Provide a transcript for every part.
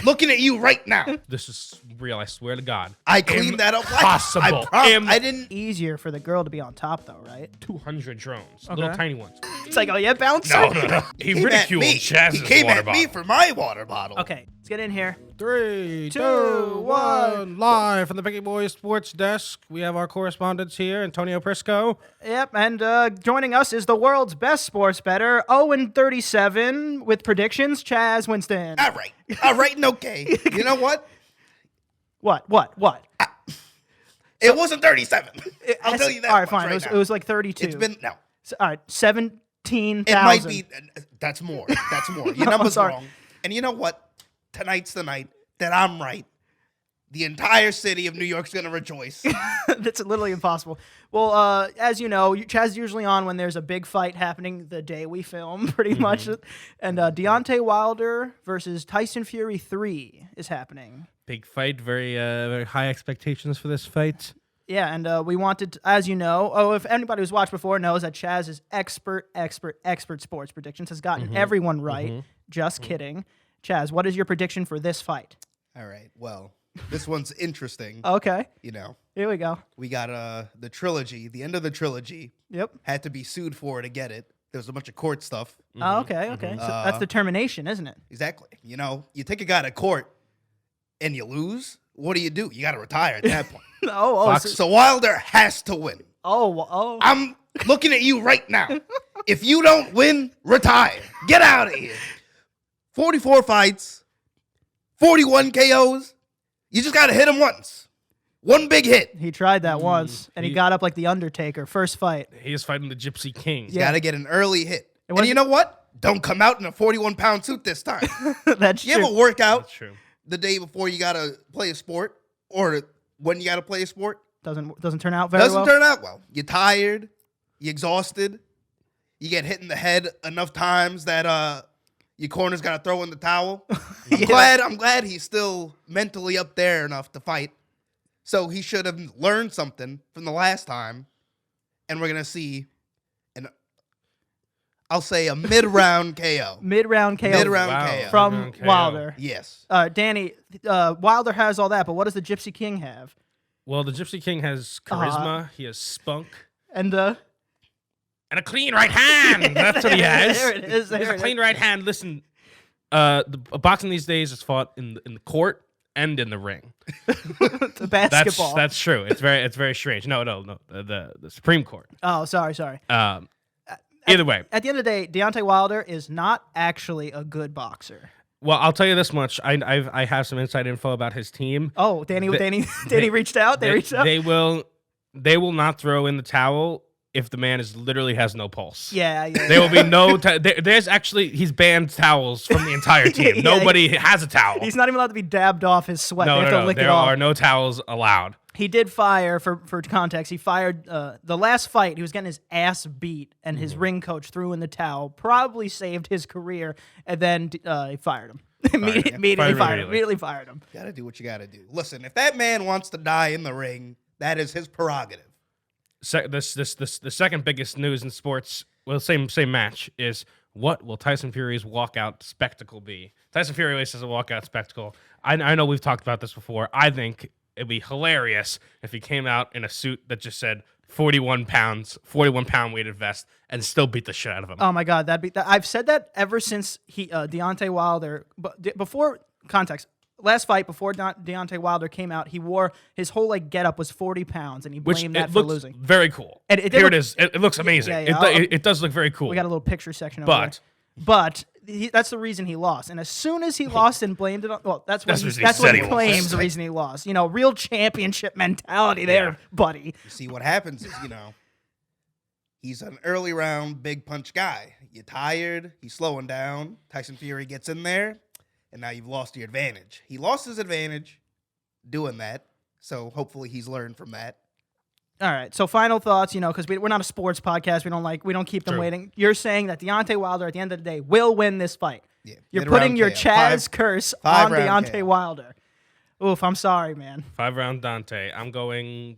looking at you right now. This is real. I swear to God. I cleaned that up. Possible. I didn't. Easier for the girl to be on top, though, right? 200 drones, Okay. little tiny ones. It's like, oh yeah, bouncer. No. He Came at ridiculed me. Chaz's He came water at bottle. me for my water bottle. Okay, let's get in here. 3, 2, 1. Live from the Biggie Boys Sports Desk, we have our correspondents here, Antonio Prisco. Yep, and joining us is the world's best sports bettor, 0-37 with predictions, Chaz Winston. All right, and okay. You know what? What? It wasn't 37. I'll tell you that. All right, much fine. Right It now. was like 32. It's been no. All right, 17,000. It might be. That's more. That's more. Your number's sorry. wrong. And you know what? Tonight's the night that I'm right. The entire city of New York's gonna rejoice. That's literally impossible. Well, as you know, Chaz is usually on when there's a big fight happening the day we film, pretty much. And Deyonte Wilder versus Tyson Fury 3 is happening. Big fight, very high expectations for this fight. Yeah, and we wanted, as you know, if anybody who's watched before knows that Chaz is expert sports predictions, has gotten everyone right. Just kidding. Chaz, what is your prediction for this fight? All right. Well, this one's interesting. Okay. You know, Here we go. we got the trilogy. The end of the trilogy Yep. had to be sued for to get it. There was a bunch of court stuff. Oh, okay. So that's determination, isn't it? Exactly. You know, you take a guy to court and you lose. What do? You got to retire at that point. So Wilder has to win. Oh. I'm looking at you right now. If you don't win, retire. Get out of here. 44 fights, 41 KOs. You just got to hit him once. One big hit. He tried that once, and he got up like the Undertaker. First fight. He is fighting the Gypsy King. You got to get an early hit. And wasn't- you know what? Don't come out in a 41-pound suit this time. That's You true. ever work out That's true. the day before you got to play a sport or when you got to play a sport? Doesn't turn out very Doesn't well. turn out well. You're tired. You're exhausted. You get hit in the head enough times that your corner's got to throw in the towel. I'm glad he's still mentally up there enough to fight. So he should have learned something from the last time, and we're gonna see I'll say a mid-round KO. Mid-round KO. Mid-round Wow. KO. From Mid-round KO. Wilder. Yes. Danny, Wilder has all that, but what does the Gypsy King have? Well, the Gypsy King has charisma. He has spunk. And And a clean right hand. That's what he has. There it is. He has a clean right hand. Listen, boxing these days is fought in the court and in the ring. The basketball. That's true. It's very strange. No. The Supreme Court. Oh, sorry. Either way. At the end of the day, Deontay Wilder is not actually a good boxer. Well, I'll tell you this much. I have some inside info about his team. Oh, Danny reached out. They reached out. They will not throw in the towel if the man literally has no pulse. Yeah. There will be no. There's actually he's banned towels from the entire team. Yeah, Nobody has a towel. He's not even allowed to be dabbed off his sweat. They have to lick it There off. are no towels allowed. He did fire, for context, he fired the last fight. He was getting his ass beat, and his ring coach threw in the towel. Probably saved his career, and then he fired him. Immediately fired him. Got to do what you got to do. Listen, if that man wants to die in the ring, that is his prerogative. The second biggest news in sports, well, same match, is what will Tyson Fury's walkout spectacle be? Tyson Fury always says a walkout spectacle. I know we've talked about this before. I think it'd be hilarious if he came out in a suit that just said 41 pound weighted vest, and still beat the shit out of him. Oh my God, I've said that ever since Deontay Wilder. But before context, last fight before Deontay Wilder came out, he wore his whole getup was 40 pounds, and he blamed that for losing. Very cool. And Here it is. It looks amazing. Yeah, it does look very cool. We got a little picture section over there. But that's the reason he lost. And as soon as he lost and blamed it on, well, that's what he claims the reason he lost. You know, real championship mentality there, buddy. You see, what happens is, he's an early round big punch guy. You're tired. He's slowing down. Tyson Fury gets in there, and now you've lost your advantage. He lost his advantage doing that, so hopefully he's learned from that. All right. So final thoughts, because we're not a sports podcast. We don't keep them waiting. You're saying that Deontay Wilder at the end of the day will win this fight. Yeah. You're putting your KO. Chaz curse on round Deontay KO. Wilder. Oof, I'm sorry, man. 5-round Dante. I'm going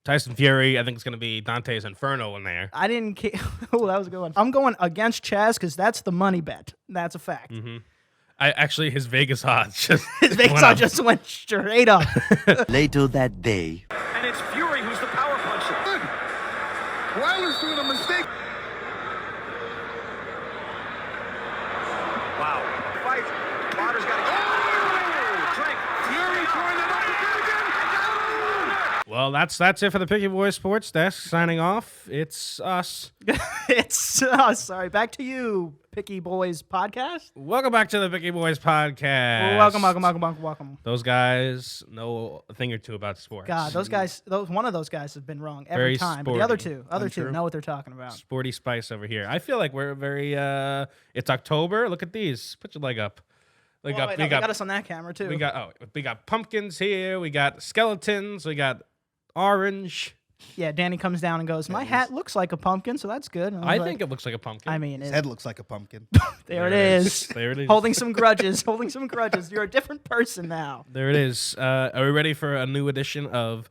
Tyson Fury. I think it's going to be Dante's Inferno in there. I didn't. Oh, that was a good one. I'm going against Chaz because that's the money bet. That's a fact. Mm-hmm. His Vegas odds just His Vegas went up. odds just went straight up. Later that day. And it's Fury who's the power puncher. Wilder's doing a mistake. Wow. Fight. Wilder's got to go. Drink. Fury trying to knock it down again. Well, that's it for the Picky Boys Sports Desk. Signing off. It's us. It's sorry. Back to you, Picky Boys podcast. Welcome back to the Picky Boys Podcast. Welcome. Those guys know a thing or two about sports. God, those guys. One of those guys has been wrong every Very time, but the other sporty. two know what they're talking about. Sporty spice over here. I feel like we're very. It's October. Look at these. Put your leg up. Leg Well, up. wait, no, they got us on that camera too. We got pumpkins here. We got skeletons. We got orange. Yeah, Danny comes down and goes, "My hat looks like a pumpkin, so that's good." And I was think like, it looks like a pumpkin. I mean, His head looks like a pumpkin. there it is. There it is. Holding some grudges. You're a different person now. There it is. Are we ready for a new edition of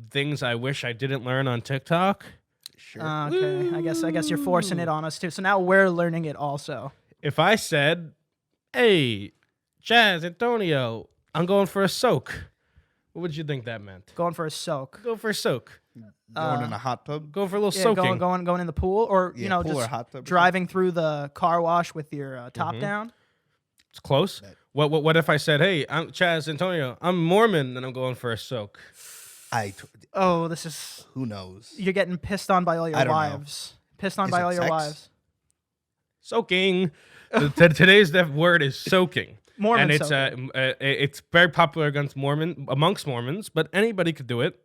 things I wish I didn't learn on TikTok? Sure. Okay, I guess you're forcing it on us too. So now we're learning it also. If I said, "Hey, Jazz, Antonio, I'm going for a soak," what would you think that meant? Going for a soak. Go for a soak. Going in a hot tub. Go for a little Yeah, soaking. going in the pool, or Yeah, pool or just hot tub or driving through the car wash with your top down. It's close. What if I said, "Hey, I'm Chaz Antonio. I'm Mormon, and I'm going for a soak." Oh, this is Who knows? you're getting pissed on by all your I don't know. wives. Pissed on Is by it all your sex? wives. Soaking. Today's word is soaking. Mormon and soaking. it's very popular amongst Mormons, but anybody could do it.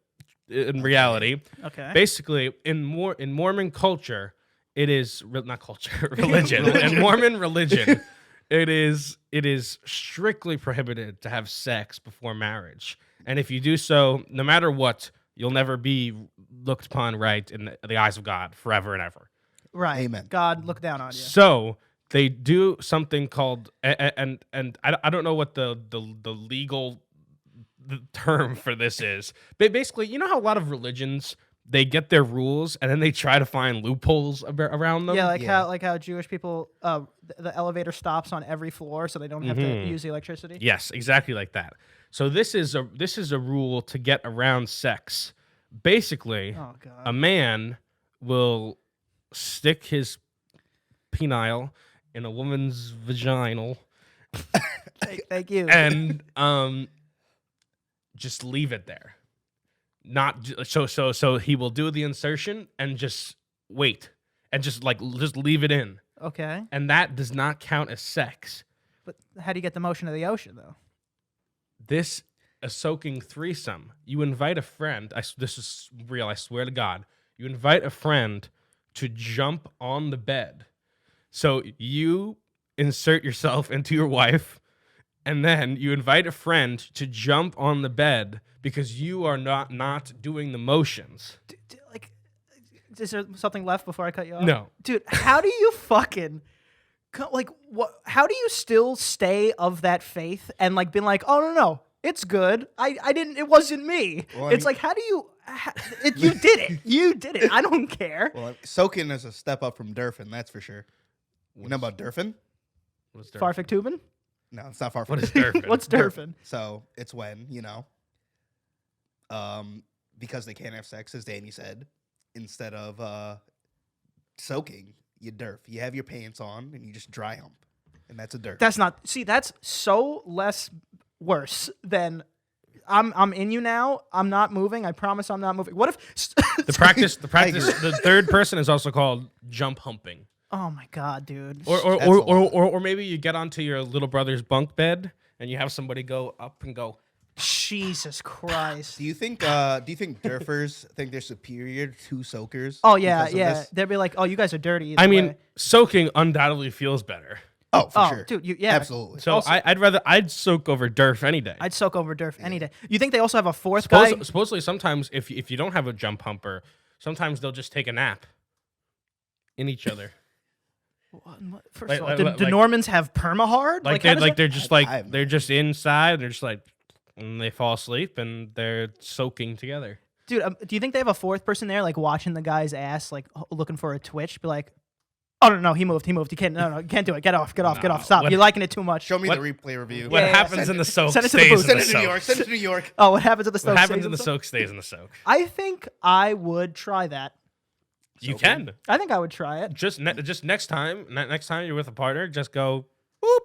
In reality, Okay. basically, in Mormon culture, it is not culture, religion. In Mormon religion, it is strictly prohibited to have sex before marriage, and if you do so, no matter what, you'll never be looked upon right in the eyes of God forever and ever. Right. Amen. God look down on you. So they do something called and I don't know what the legal term for this is. But basically, you know how a lot of religions they get their rules and then they try to find loopholes around them. Yeah, Yeah. how Jewish people the elevator stops on every floor so they don't have to use the electricity. Yes, exactly like that. So this is a rule to get around sex. Basically, Oh god. a man will stick his penile in a woman's vaginal Thank you. and just leave it there. Not so he will do the insertion and just wait and just leave it in, Okay. and that does not count as sex. But how do you get the motion of the ocean though? This a soaking threesome. You invite a friend. This is real. I swear to God. You invite a friend to jump on the bed. So you insert yourself into your wife, and then you invite a friend to jump on the bed because you are not doing the motions. Like, is there something left before I cut you off? No. Dude, how do you fucking what? How do you still stay of that faith and being like, oh no, it's good. I didn't. It wasn't me. Well, It's like, how do you? You did it. You did it. I don't care. Well, soaking is a step up from durfing, that's for sure. You know about durfing? What's there? Farfik Tubin? No, it's not far What from is durfing? What's durfing? So it's when, because they can't have sex, as Danny said, instead of soaking, you durf. You have your pants on and you just dry hump. And that's a durf. That's not. See, that's so less worse than. I'm in you now. I'm not moving. I promise I'm not moving. What if The practice. The third person is also called jump humping. Oh my god, dude. Or maybe you get onto your little brother's bunk bed and you have somebody go up and go. Jesus Christ. Do you think durfers think they're superior to soakers? Oh yeah, because of yeah. this? They'd be like, "Oh, you guys are dirty." either I mean, way. soaking undoubtedly feels better. Oh, for Oh, sure. dude, yeah, Absolutely. So Also- I'd soak over Durf any day. I'd soak over Durf any day. You think they also have a fourth guy? Supposedly, sometimes if you don't have a jump humper, sometimes they'll just take a nap in each other. First Like- of all, like- do like- Normans have permahard? Like how they're does like that- they're just I have no they're just inside. They're just and they fall asleep and they're soaking together. Dude, do you think they have a fourth person there, like watching the guy's ass, like looking for a twitch? Be like, Oh no, he moved. You can't. No, you can't do it. Get off. Stop. What- You're liking it too much. Show me What- the replay review. What Yeah, happens in the soak send it to the stays booth. in Send the it to New soak. York. Send it to New York. Oh, what happens at the What soak? happens stays in the soak? soak stays in the soak. I think I would try that. You can. I think I would try it. Just next time you're with a partner, just go boop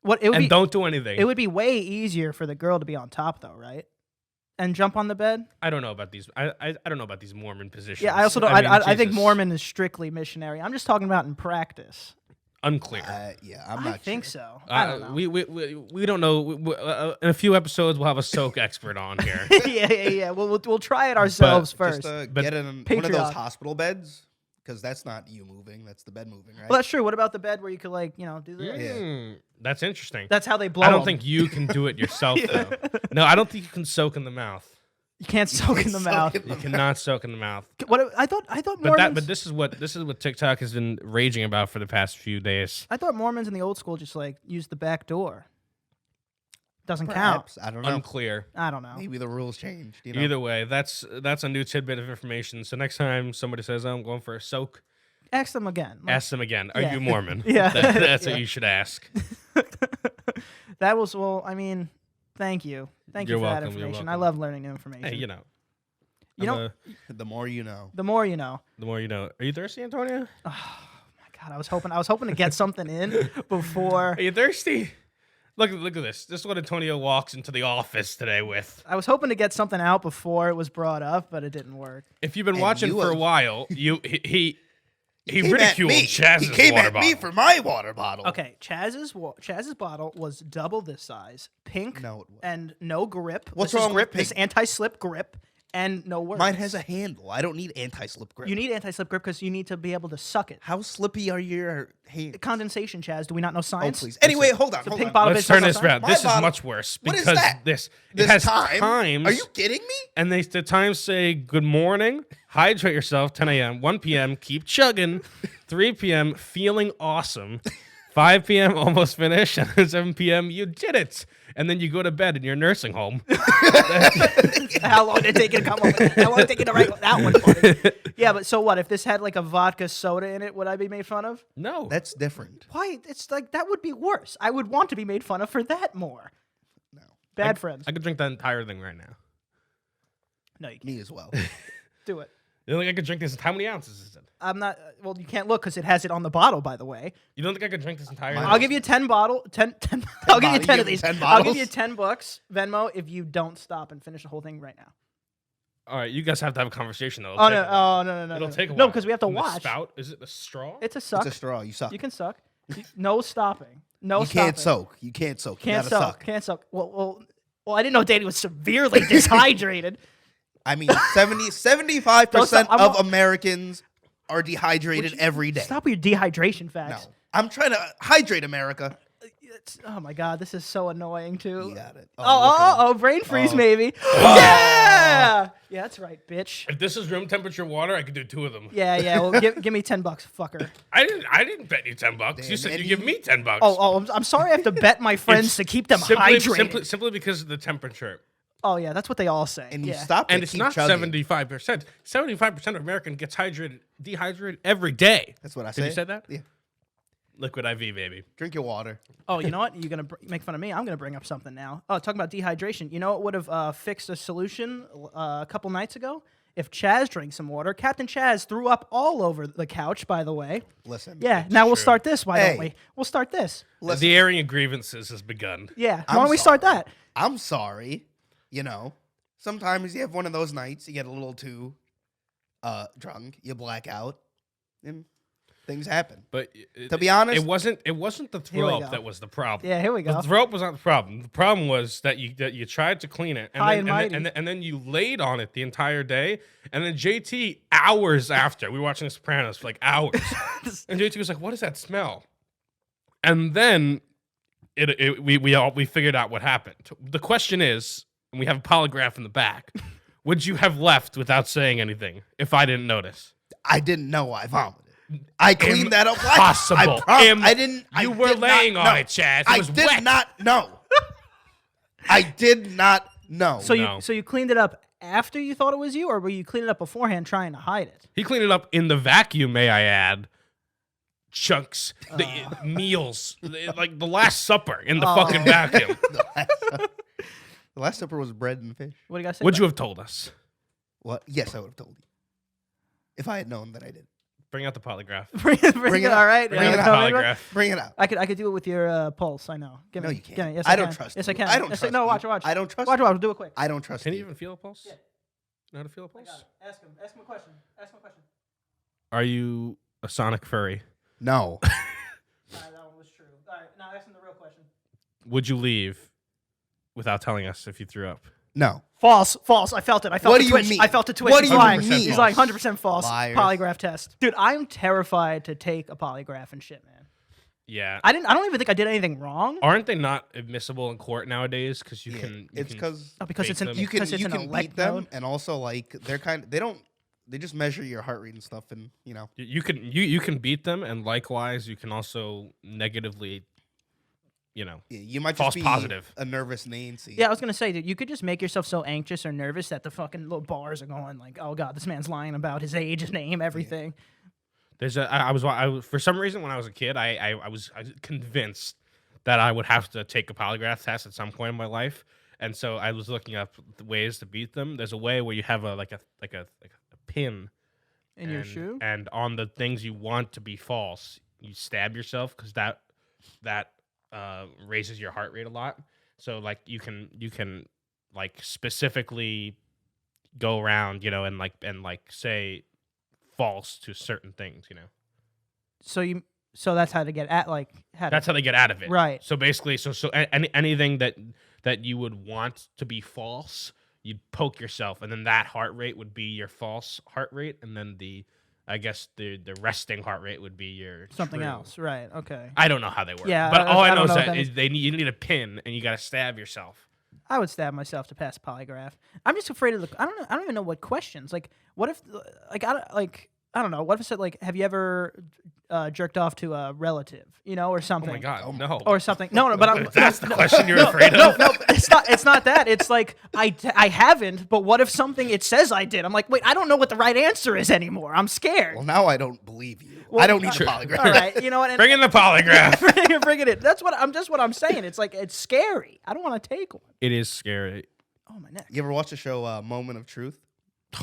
What it would and be? don't do anything. It would be way easier for the girl to be on top, though, right? And jump on the bed. I don't know about these. I don't know about these Mormon positions. Yeah, I also don't. mean, I think Jesus. Mormon is strictly missionary. I'm just talking about in practice. Unclear. Yeah, I'm I not think sure. so. I don't know. We don't know. In a few episodes, we'll have a soak expert on here. yeah. We'll try it ourselves first. Just But get in one of those Patreon. hospital beds, because that's not you moving. That's the bed moving, right? Well, that's true. What about the bed where you could do this? Yeah. That's interesting. That's how they blow. I don't 'em. think you can do it yourself, though. No, I don't think you can soak in the mouth. you can't soak in the mouth. You cannot soak in the mouth. What I thought But Mormons. this is what TikTok has been raging about for the past few days. I thought Mormons in the old school just use the back door. Doesn't count. Perhaps. I don't know. Unclear. I don't know. Maybe the rules changed. You know? Either way, that's a new tidbit of information. So next time somebody says, I'm going for a soak, Ask them again. ask them again. Are Yeah. you Mormon? Yeah. That's Yeah. what you should ask. That was thank you. Thank You're you for that welcome, you're information. I welcome. love learning new information. Hey, You I'm know- The more you know. The more you know. the more you know. Are you thirsty, Antonio? God, I was hoping to get something in before. Are you thirsty? Look at this. This is what Antonio walks into the office today with. I was hoping to get something out before it was brought up, but it didn't work. If you've been And watching you for a have- while, he Came at ridiculed me. Chaz's He came water at bottle. me for my water bottle. Okay, Chaz's bottle was double this size, pink, No, it wasn't. and no grip. What's This is wrong with grip? This pink? anti-slip grip, and no words. Mine has a handle. I don't need anti-slip grip. You need anti-slip grip because you need to be able to suck it. How slippy are your hands? Condensation, Chaz. Do we not know Oh, science? please. Anyway, hold on. The Hold pink on. bottle Let's bitch turn does this not around. My This is bottle- much worse What is because that? this This has time? times. Are you kidding me? And the times say good morning, hydrate yourself, 10 a.m., 1 p.m., keep chugging, 3 p.m., feeling awesome, 5 p.m., almost finished, and 7 p.m., you did it. And then you go to bed in your nursing home. How long did it take you to come up with that? How long did it take you to write that one, buddy? Yeah, but so what? If this had like a vodka soda in it, would I be made fun of? No. That's different. Why? It's like that would be worse. I would want to be made fun of for that more. No. Bad friends. I could drink that entire thing right now. No, you can't Me as well. do it. You don't think I could drink this? How many ounces is it? I'm not. Well, you can't look because it has it on the bottle. By the way, You don't think I could drink this entire Mine- thing? I'll give you 10 bottle. 10. I'll give you bottle- 10 you of give me these. 10 I'll give you bottles? $10 Venmo if you don't stop and finish the whole thing right now. All right, you guys have to have a conversation, though. Oh no! It'll take a while. No, because we have to And the watch. spout? Is it the straw? It's a suck. It's a straw. You suck. You can suck. No stopping. No You stopping. can't soak. You can't soak. You Can't gotta suck. suck. Can't suck. Well, I didn't know Danny was severely dehydrated. I mean, 75% Don't stop. I'm of not- Americans are dehydrated every day. Stop with your dehydration No. facts. I'm trying to hydrate America. Oh my god, this is so annoying too. You got it. Oh, brain freeze maybe. Yeah, that's right, bitch. If this is room temperature water, I could do 2 of them. Yeah. Well, give me $10, fucker. I didn't bet you $10. You Damn, said you Eddie. give me $10. I'm sorry. I have to bet my friends to keep them hydrated. Simply because of the temperature. Oh yeah, that's what they all say. And you yeah. stop And it, it's keep not chugging. 75%. 75% of Americans gets dehydrated every day. That's what I Did said. you say that? Yeah. Liquid IV, baby. Drink your water. Oh, you know what? You're gonna make fun of me. I'm gonna bring up something now. Oh, talking about dehydration. You know what would have fixed a solution a couple nights ago? If Chaz drank some water. Captain Chaz threw up all over the couch. By the way. Listen. Yeah. Now we'll true. start this. Why don't Hey. we? We'll start this. Listen. The airing of grievances has begun. Yeah. I'm Why don't we start sorry. that? I'm sorry. You know, sometimes you have one of those nights, you get a little too drunk, you black out, and things happen. But To be honest- it wasn't the Here we throw go. up that was the problem. Yeah. Here we go. The throw up was not the problem. The problem was that you tried to clean it, and High then, and and, then, mighty. and then you laid on it the entire day. And then JT, hours after, we were watching The Sopranos for like hours, and JT was like, "What is that smell?" And then we figured out what happened. The question is, and we have a polygraph in the back. Would you have left without saying anything if I didn't notice? I didn't know I vomited. I cleaned that up. Impossible. I didn't. You I were did not laying on know. it, Chaz. It I was did wet. not know. I did not know. So No. you cleaned it up after you thought it was you, or were you cleaning it up beforehand trying to hide it? He cleaned it up in the vacuum, may I add. chunks, the meals, like the Last Supper in the fucking vacuum. The Last Supper was bread and fish. What do you guys say? Would you have told us? What? Yes, I would have told you. If I had known that I did. Bring out the polygraph. Bring it. All right. Bring Yeah, out the tell me what- polygraph. Bring it out. I could do it with your pulse. I know. Give No, me, you can't. Give me. Yes, I I don't can. trust Yes, you. I can. I don't Yes, trust No, you. watch. I don't trust Watch. you. Watch. Do it quick. I don't trust Can you you. even feel a pulse? Know how to feel a pulse? Ask him. Ask him a question. Ask him a question. Are you a sonic furry? No. All right, that one was true. All right, now ask him the real question. Would you leave without telling us if you threw up? No. False. I felt it. I felt What the do you twitch. mean? I felt the twitch. What He's do you lying. mean? He's lying. 100% false. Liars. Polygraph test. Dude, I'm terrified to take a polygraph and shit, man. Yeah. I don't even think I did anything wrong. Aren't they not admissible in court nowadays? Because you Yeah, can. it's because Because fake it's an them. you can because it's an beat them, electrode. and also like they just measure your heart rate and stuff, and you know. You can beat them, and likewise, you can also negatively, Yeah, you might False just be positive. a nervous Nancy. Yeah, I was gonna say, dude, you could just make yourself so anxious or nervous that the fucking little bars are going like, oh god, this man's lying about his age, his name, everything. There's I for some reason when I was a kid, I was convinced that I would have to take a polygraph test at some point in my life, and so I was looking up the ways to beat them. There's a way where you have a pin In your shoe. and on the things you want to be false, you stab yourself because that raises your heart rate a lot. So like you can like specifically go around, and say false to certain things, So that's how to get at That's how they get out of it. Right. So basically, anything that you would want to be false, you'd poke yourself, and then that heart rate would be your false heart rate, and then the resting heart rate would be your something true. else, right? Okay. I don't know how they work. Yeah, but I all I don't know is know what that that is you need a pin, and you got to stab yourself. I would stab myself to pass a polygraph. I'm just afraid of the. I don't even know what questions. Like, what if I don't know. What if it said have you ever jerked off to a relative, or Oh something? my god, no. Or something. No, but I'm, That's the question you're afraid of. no, it's not. It's not that. It's like I haven't. But what if something it says I did? I'm like, wait, I don't know what the right answer is anymore. I'm scared. Well, now I don't believe you. Well, I don't need a polygraph. All right, you know what? Bring in the polygraph. Bring it in. That's what I'm saying. It's like it's scary. I don't want to take one. It is scary. Oh my neck. You ever watch the show Moment of Truth?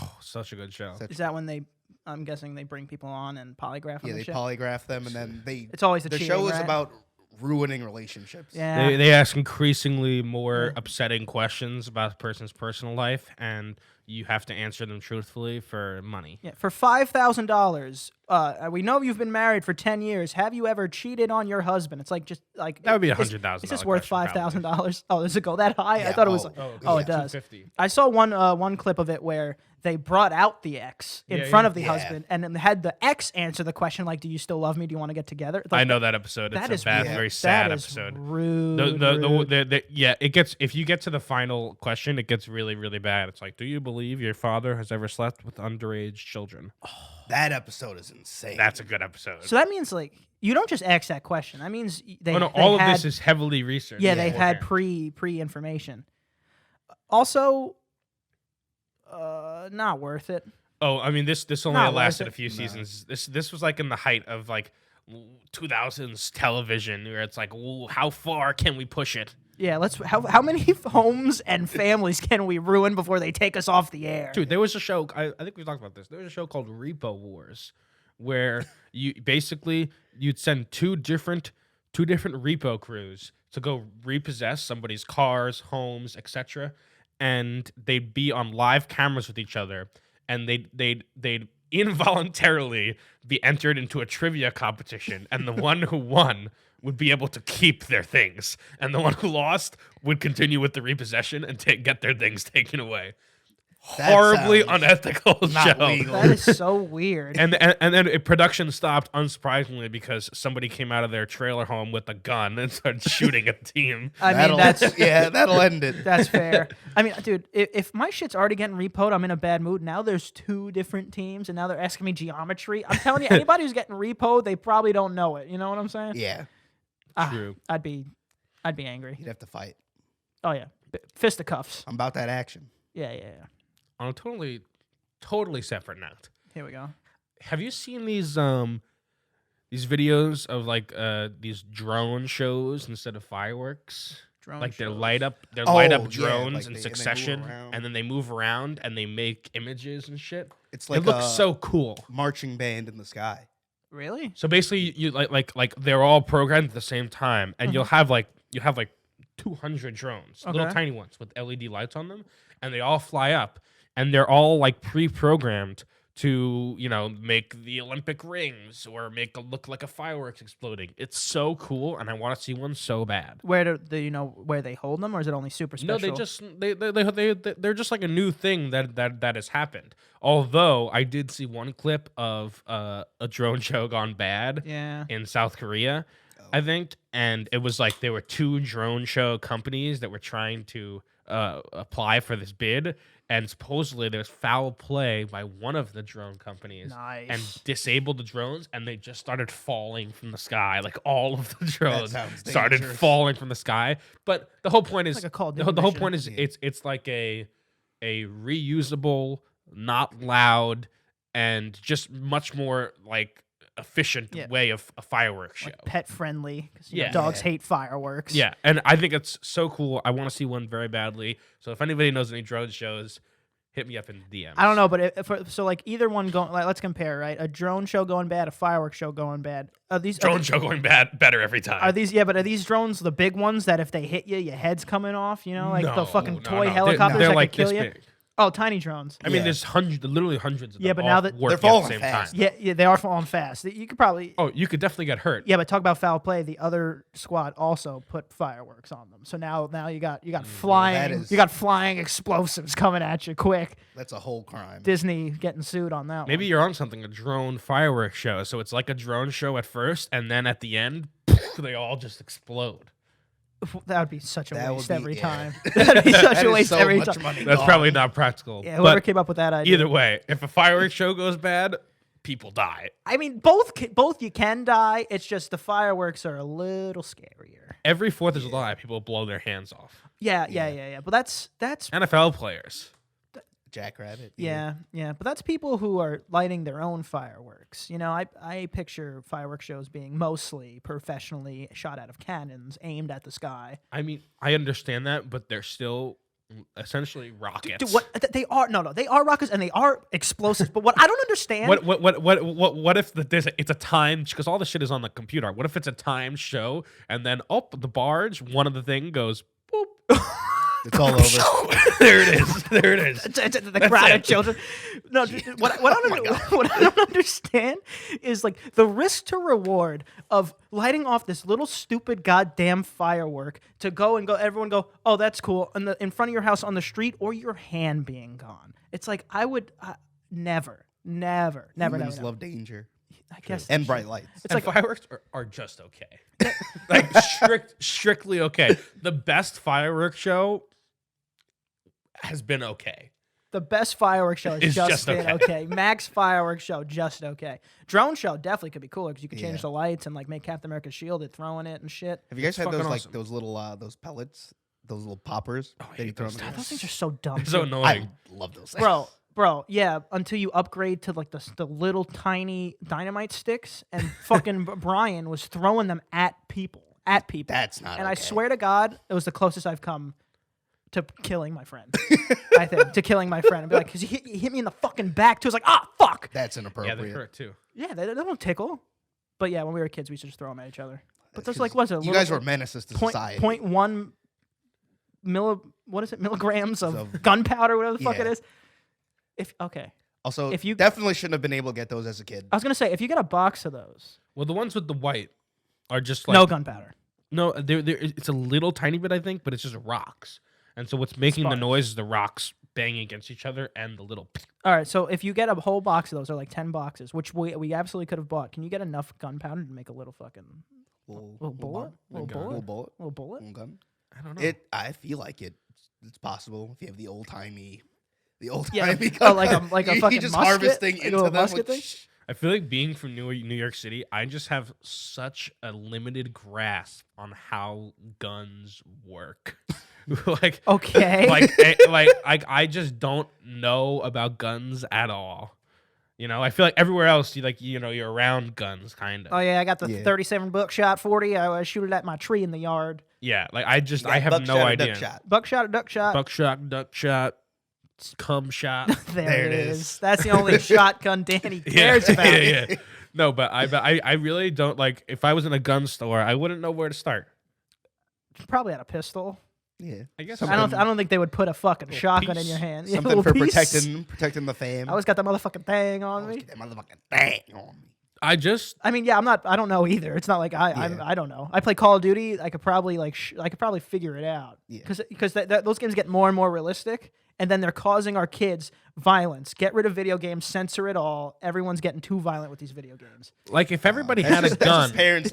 Oh, such a good show. Is that when they? I'm guessing they bring people on and polygraph them. Yeah, and they shit? polygraph them, and then they. It's always the show cheating, is right? about ruining relationships. Yeah. They ask increasingly more upsetting questions about a person's personal life, and you have to answer them truthfully for money. Yeah, for $5,000, we know you've been married for 10 years. Have you ever cheated on your husband? It's like That would be a is- $100,000 Is this worth question, $5,000? Oh, does it go that high? I Yeah, thought it was. oh, It does. $250. I saw one clip of it where they brought out the ex in Yeah, front yeah. of the Yeah. husband, and then had the ex answer the question like, "Do you still love me? Do you want to get together?" Like, I know that episode. It's that a is bad, rude. very sad That is episode. Rude. It gets, if you get to the final question, it gets really, really bad. It's like, do you believe your father has ever slept with underage children? That episode is insane. That's a good episode. So that means you don't just ask that question. That means they. no, they all had, of this is heavily researched. Yeah, they've had beforehand. pre information. Also, not worth it. Oh, I mean, this only Not worth lasted it. a few seasons. This was like in the height of like 2000s television, where it's like, well, how far can we push it? Yeah, how many homes and families can we ruin before they take us off the air? Dude, there was a show. I think we talked about this. There was a show called Repo Wars, where you'd send two different repo crews to go repossess somebody's cars, homes, etc., and they'd be on live cameras with each other, and they'd involuntarily be entered into a trivia competition, and the one who won would be able to keep their things, and the one who lost would continue with the repossession and get their things taken away. That Horribly sounds unethical not show. legal. That is so weird. And then production stopped, unsurprisingly, because somebody came out of their trailer home with a gun and started shooting at the team. I mean, That'll- that's that'll end it. that's fair. I mean, dude, if my shit's already getting repoed, I'm in a bad mood. Now there's two different teams, and now they're asking me geometry. I'm telling you, anybody who's getting repoed, they probably don't know it. You know what I'm saying? Yeah, True. I'd be angry. you'd have to fight. Oh yeah, fisticuffs. I'm about that action. Yeah. On a totally separate note, Here we go. have you seen these these videos of like these drone shows instead of fireworks. Drone Like they shows. light up Oh, yeah, drones like in and they move succession, around. and then they move around and they make images and shit. It's like it looks a so cool. marching band in the sky. Really? So basically, you like they're all programmed at the same time, and you'll have like 200 drones, little Okay. tiny ones with LED lights on them, and they all fly up, and they're all like pre-programmed to make the Olympic rings or make it look like a fireworks exploding. It's so cool, and I want to see one so bad. Where do you know where they hold them, or is it only super special? No, they're just like a new thing that has happened. Although I did see one clip of a drone show gone bad Yeah. in South Korea, I think, and it was like there were 2 drone show companies that were trying to apply for this bid, and supposedly there's foul play by one of the drone companies and Nice. disabled the drones, and they just started falling from the sky. Like all of the drones sounds started dangerous. falling from the sky. But the whole point is Like a Call of the Duty whole mission. point is Yeah. it's like a reusable, not loud, and just much more like efficient Yeah. way of a fireworks show. Like pet friendly, because Yeah. dogs hate fireworks. Yeah, and I think it's so cool. I want to see one very badly. So if anybody knows any drone shows, hit me up in the DMs. I don't know, but so like either one going, like let's compare, right? A drone show going bad, a fireworks show going bad. Are these Drone show going better every time. Are these but are these drones the big ones that if they hit you, your head's coming off? You know, like the fucking toy helicopters They're that like could kill this you. big. Oh, tiny drones. I mean, Yeah. there's literally hundreds of them. Yeah, but all now that- working They're at the falling same fast. time. Yeah, they are falling fast. You could probably. Oh, you could definitely get hurt. Yeah, but talk about foul play. The other squad also put fireworks on them. So now you got flying is- you got flying explosives coming at you quick. That's a whole crime. Disney getting sued on that Maybe one. you're on something, a drone fireworks show. So it's like a drone show at first, and then at the end, they all just explode. That would be such a That would waste be- every yeah. time. That'd be such That a is waste so every much time. money That's gone. probably not practical. Yeah, whoever but came up with that idea. either way, if a fireworks show goes bad, people die. I mean, both you can die. It's just the fireworks are a little scarier. Every 4th of July, people blow their hands off. Yeah. But that's NFL players. Jackrabbit. yeah. But that's people who are lighting their own fireworks. You know, I picture fireworks shows being mostly professionally shot out of cannons aimed at the sky. I mean, I understand that, but they're still essentially rockets. Dude, they are they are rockets and they are explosives. But what I don't understand. What if it's a timed, because all the shit is on the computer. What if it's a timed show and then the barge, one of the thing goes boop. It's all over. There it is. There it is. the crowd of children. No, what I don't understand is like the risk to reward of lighting off this little stupid goddamn firework to go. Everyone go, oh, that's cool, in front of your house on the street, or your hand being gone. It's like I would never. Humans love danger I guess and bright lights. It's And like fireworks are just okay. Like strictly okay. The best fireworks show has been okay. the best fireworks show It's is just just been okay. okay. Max fireworks show just okay. Drone show definitely could be cooler because you could change Yeah. the lights and like make Captain America shield it, throwing it and shit. Have you guys had fucking those awesome. those little those pellets, those little poppers that you hate throw those in the God, ground? those things are so dumb. It's so too. annoying. I love those. Bro, yeah. Until you upgrade to like the little tiny dynamite sticks, and fucking Brian was throwing them at people. That's not And I okay. swear to God, it was the closest I've come to killing my friend. I think to killing my friend and be like, because he hit me in the fucking back too. It's like, ah, fuck. That's Yeah, inappropriate. they hurt too. Yeah, they don't tickle. But yeah, when we were kids, we used to just throw them at each other. But That's there's like, 'cause what's it? You guys were menaces to society. 0.1 milligrams of Of- gunpowder, whatever the fuck it Yeah. is. Okay. Also, if you- definitely shouldn't have been able to get those as a kid. I was gonna say, if you get a box of those, Well, the ones with the white are just like no gunpowder. No, it's a little tiny bit, I think, but it's just rocks. And so what's making the Sparks. noise is the rocks banging against each other and the little. All right, so if you get a whole box of those, or like 10 boxes, which we absolutely could have bought, can you get enough gunpowder to make a little fucking little bullet? Little gun. bullet? Little bullet. Little bullet? Little gun. I don't know. I feel like it's possible if you have the old timey Yeah, gun. like a You fucking just musket? harvesting Like a into little them. musket thing? Which, I feel like being from New York City, I just have such a limited grasp on how guns work. like Okay. like I just don't know about guns at all. You know, I feel like everywhere else, you're around guns, kind of. Oh yeah, I got the Yeah. 37 buckshot 40. I shoot it at my tree in the yard. Yeah, like You I got have buckshot no or idea. duck shot? Buckshot or duck shot? Buckshot, duck shot, cum shot. There it it is. is. That's the only shotgun Danny cares about. yeah. No, but I really don't like. If I was in a gun store, I wouldn't know where to start. Probably had a pistol. Yeah. I guess I don't think they would put a fucking shotgun in piece. your hand. Yeah, Something little for piece. protecting the fam. I always got that motherfucking thing on me. Get that motherfucking thing on me. I just I mean, yeah, I don't know either. It's not like I don't know. I play Call of Duty. I could probably figure it out. Yeah. Because those games get more and more realistic, and then they're causing our kids violence. Get rid of video games, censor it all. Everyone's getting too violent with these video games. like if everybody That's had a just, that's gun. just parents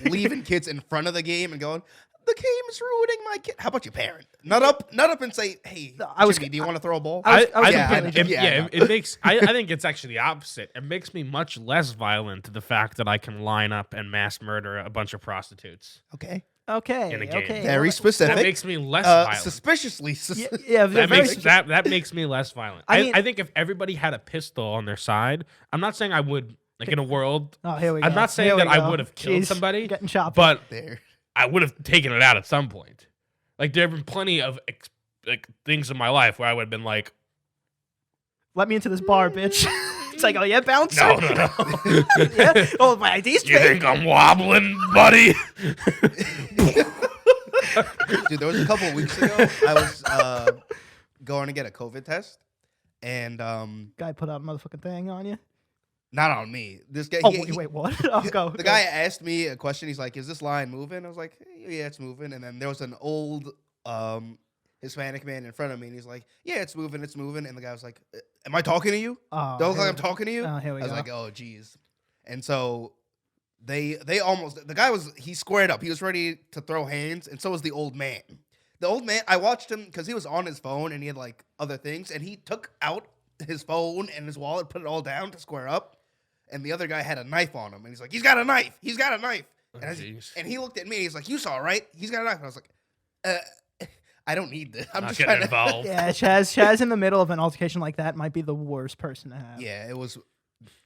leaving kids in front of the game and going, the game is ruining my kid. How about you, parent? Not up and say, hey, Jimmy, do you want to throw a ball? I was yeah, completely I- joking. yeah, I know. It makes. I think it's actually the opposite. It makes me much less violent. The fact that I can line up and mass murder a bunch of prostitutes. Okay. Okay. In a game. Okay. Very That specific. makes me less violent. Suspiciously. Yeah. That very makes that makes me less violent. I mean- I think if everybody had a pistol on their side, I'm not saying I would like in a world. Oh, here we go. I'm not saying Here we that I go. would have killed Jeez, somebody, Getting chopped. but There. I would have taken it out at some point. Like there have been plenty of things in my life where I would have been like, Let me into this bar, bitch. It's like, oh yeah, bouncer. no. Yeah. Oh, my ID's You fake. think I'm wobbling, buddy? Dude, there was a couple of weeks ago, I was going to get a COVID test, and Guy put out a motherfucking thing on you. not on me. This guy. Oh, he- wait, what? Oh, go. The guy asked me a question. He's like, "Is this line moving?" I was like, "Yeah, it's moving." And then there was an old Hispanic man in front of me, and he's like, "Yeah, it's moving, it's moving." And the guy was like, "Am I talking to you? Oh, Do I look here like I'm we- talking to you?" Oh, here we I was go. like, "Oh, geez." And so they almost, the guy he squared up. He was ready to throw hands, and so was the old man. The old man, I watched him because he was on his phone and he had like other things, and he took out his phone and his wallet, put it all down to square up. And the other guy had a knife on him, and he's like, "He's got a knife. He's got a knife." jeez. And he looked at me. He's like, "You saw, right? He's got a knife." And I was like, I don't need this. I'm Not just getting trying to." involved. Yeah, Chaz in the middle of an altercation like that might be the worst person to have. Yeah, it was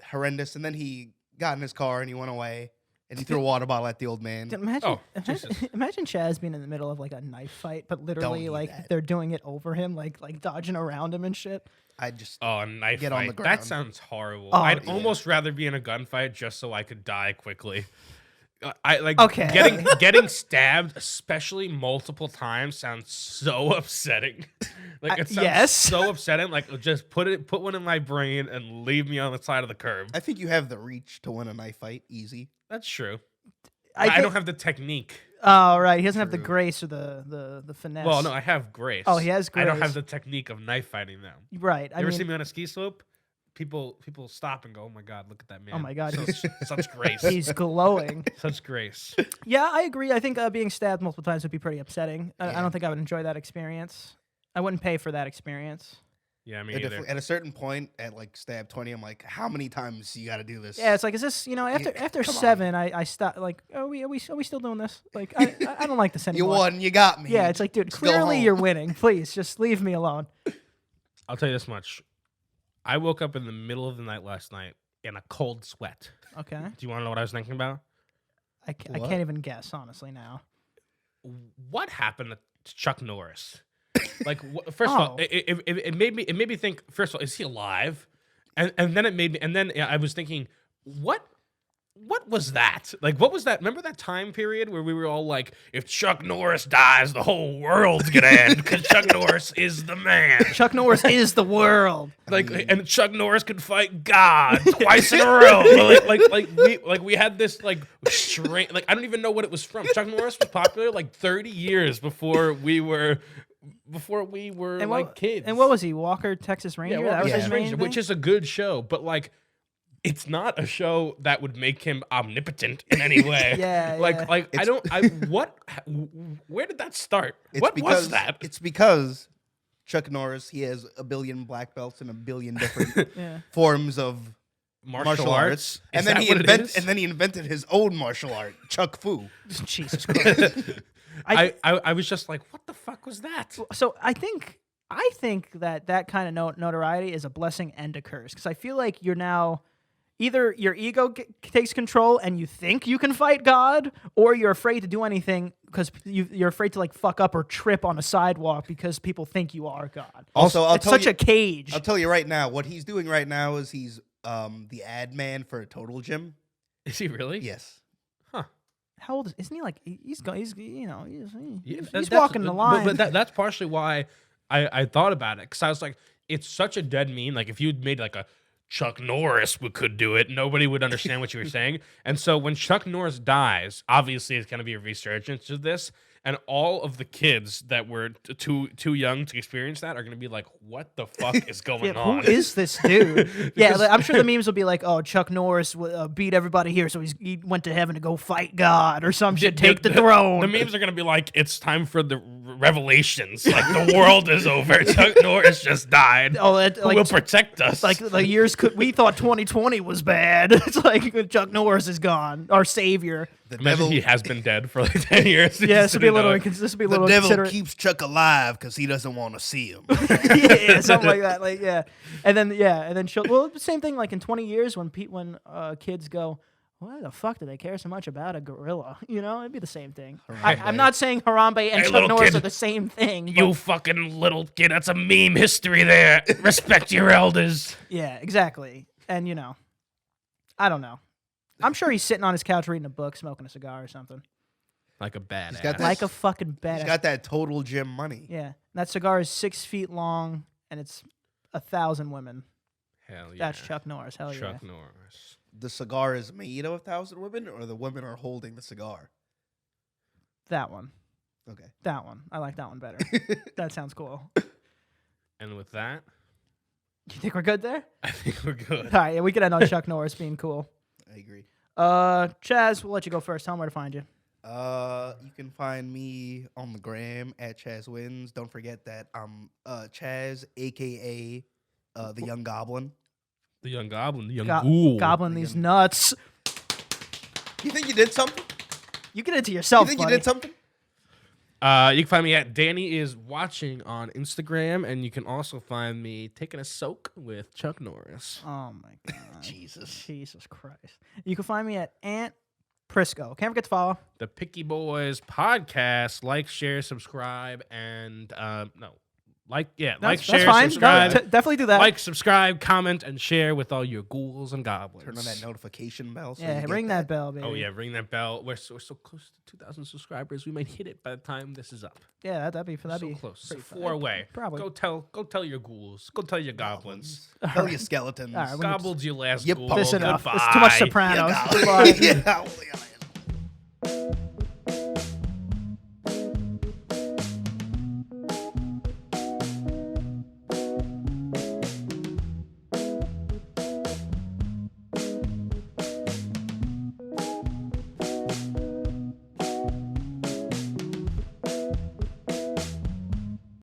horrendous. And then he got in his car and he went away, and he threw a water bottle at the old man. Imagine, Oh, Jesus. imagine Chaz being in the middle of like a knife fight, but literally need like that. they're doing it over him, like dodging around him and shit. I just Oh, a knife Get on fight. the That ground. sounds horrible. Oh, I'd yeah. almost rather be in a gunfight just so I could die quickly. I like Okay. getting stabbed, especially multiple times, sounds so upsetting. Like it sounds yes. so upsetting. Like just put one in my brain and leave me on the side of the curb. I think you have the reach to win a knife fight easy. That's true. I I think- don't have the technique. Oh right, he doesn't have the True. grace or the finesse. Well, no, I have grace. Oh, he has I don't grace. have the technique of knife fighting though. Right. You I ever mean, see me on a ski slope? People stop and go, "Oh my god, look at that man!" Oh my God, such grace, he's glowing. such grace. Yeah, I agree. I think being stabbed multiple times would be pretty upsetting. I Yeah. don't think I would enjoy that experience. I wouldn't pay for that experience. Yeah, me At either. a certain point, at like stab 20, I'm like, how many times you got to do this? Yeah, it's like, is this after Yeah, after come on. 7? I stop. Like, are we still doing this? Like, I don't like this You anymore. won. You got me. Yeah, it's like, dude, Just go clearly home. you're winning. Please, just leave me alone. I'll tell you this much: I woke up in the middle of the night last night in a cold sweat. Okay, Do you want to know what I was thinking about? I What? can't even guess honestly now. What happened to Chuck Norris? Like, first of all, Oh. it made me think. First of all, is he alive? And then it made me. And then I was thinking, what was that? Like, what was that? Remember that time period where we were all like, if Chuck Norris dies, the whole world's gonna end because Chuck Norris is the man. Chuck Norris is the world. Like, and Chuck Norris could fight God twice in a row. We had this like strange. Like, I don't even know what it was from. Chuck Norris was popular like 30 years before we were like kids. And what was he? Walker, Texas Ranger. Well, that was yeah. his main which thing? is a good show, but like, it's not a show that would make him omnipotent in any way. Yeah, like, yeah. like where did that start? It's What because, was that? It's because Chuck Norris, he has a billion black belts and a billion different Yeah. forms of Martial arts? And Is then that he what it is? and then he invented his own martial art, Chuck Fu. Jesus Christ. I was just like, what the fuck was that? So I think I think that kind of notoriety is a blessing and a curse because I feel like you're now either your ego takes control and you think you can fight God, or you're afraid to do anything because you're afraid to like fuck up or trip on a sidewalk because people think you are God. Also, it's such a cage. I'll tell you right now, what he's doing right now is he's the ad man for a Total Gym. Is he really? Yes. How old isn't he? Like he's Yeah, he's that's- walking the line. But that's partially why I thought about it because I was like, it's such a dead meme. Like if you'd made like a Chuck Norris could do it, nobody would understand what you were saying. And so when Chuck Norris dies, obviously it's going to be a resurgence of this. And all of the kids that were too young to experience that are going to be like, what the fuck is going on? Who is this dude? Yeah, I'm sure the memes will be like, oh, Chuck Norris beat everybody here, so he went to heaven to go fight God or some shit, take the throne. The memes are going to be like, it's time for the revelations. Like, the world is over. Chuck Norris just died. Oh, Who will protect us? Like the years we thought 2020 was bad. It's like Chuck Norris is gone, our savior. The Imagine devil, he has been dead for like 10 years. Yeah, this would be a little devil keeps Chuck alive because he doesn't want to see him. Yeah, something like that. Like and then she'll the same thing. Like in 20 years, when kids go, why the fuck do they care so much about a gorilla? You know, it'd be the same thing. I'm not saying Harambe and Hey, Chuck little Norris kid, are the same thing. You But fucking little kid. That's a meme history there. Respect your elders. yeah, exactly. And I don't know. I'm sure he's sitting on his couch reading a book, smoking a cigar or something. Like a badass. He's got that- Like a fucking He's badass. got that Total Gym money. Yeah, that cigar is 6 feet long and it's 1,000 women. Hell yeah. That's Chuck Norris. Hell Chuck yeah. Norris. The cigar is made of 1,000 women, or the women are holding the cigar? That one. Okay. That one. I like that one better. That sounds cool. And with that, You think we're good there? I think we're good. All right, yeah, we can end on Chuck Norris being cool. I agree. Chaz, we'll let you go first. Tell them where to find you. You can find me on the gram at Chaz Wins. Don't forget that I'm Chaz, aka the Young Goblin. The young goblin, the young ghoul. Goblin these nuts. You think you did something? You get it to You yourself, think buddy. you did something? You can find me at Danny is watching on Instagram, and you can also find me taking a soak with Chuck Norris. Oh my god. Jesus. Jesus Christ. You can find me at Aunt Prisco. Can't forget to follow. The Picky Boys podcast. Like, share, subscribe, and like, share, fine. subscribe. No, definitely do that. Like, subscribe, comment, and share with all your ghouls and goblins. Turn on that notification bell. So yeah, you get ring that bell, baby. Oh yeah, ring that bell. We're so close to 2,000 subscribers. We might hit it by the time this is up. Yeah, that'd be So close. So pretty fun. 4 away. Probably. Go tell your ghouls. Go tell your goblins. Tell your skeletons. All right, Gobbled your last Yep. ghoul. This This enough. Goodbye. It's too much Sopranos. Yeah, Goodbye. yeah.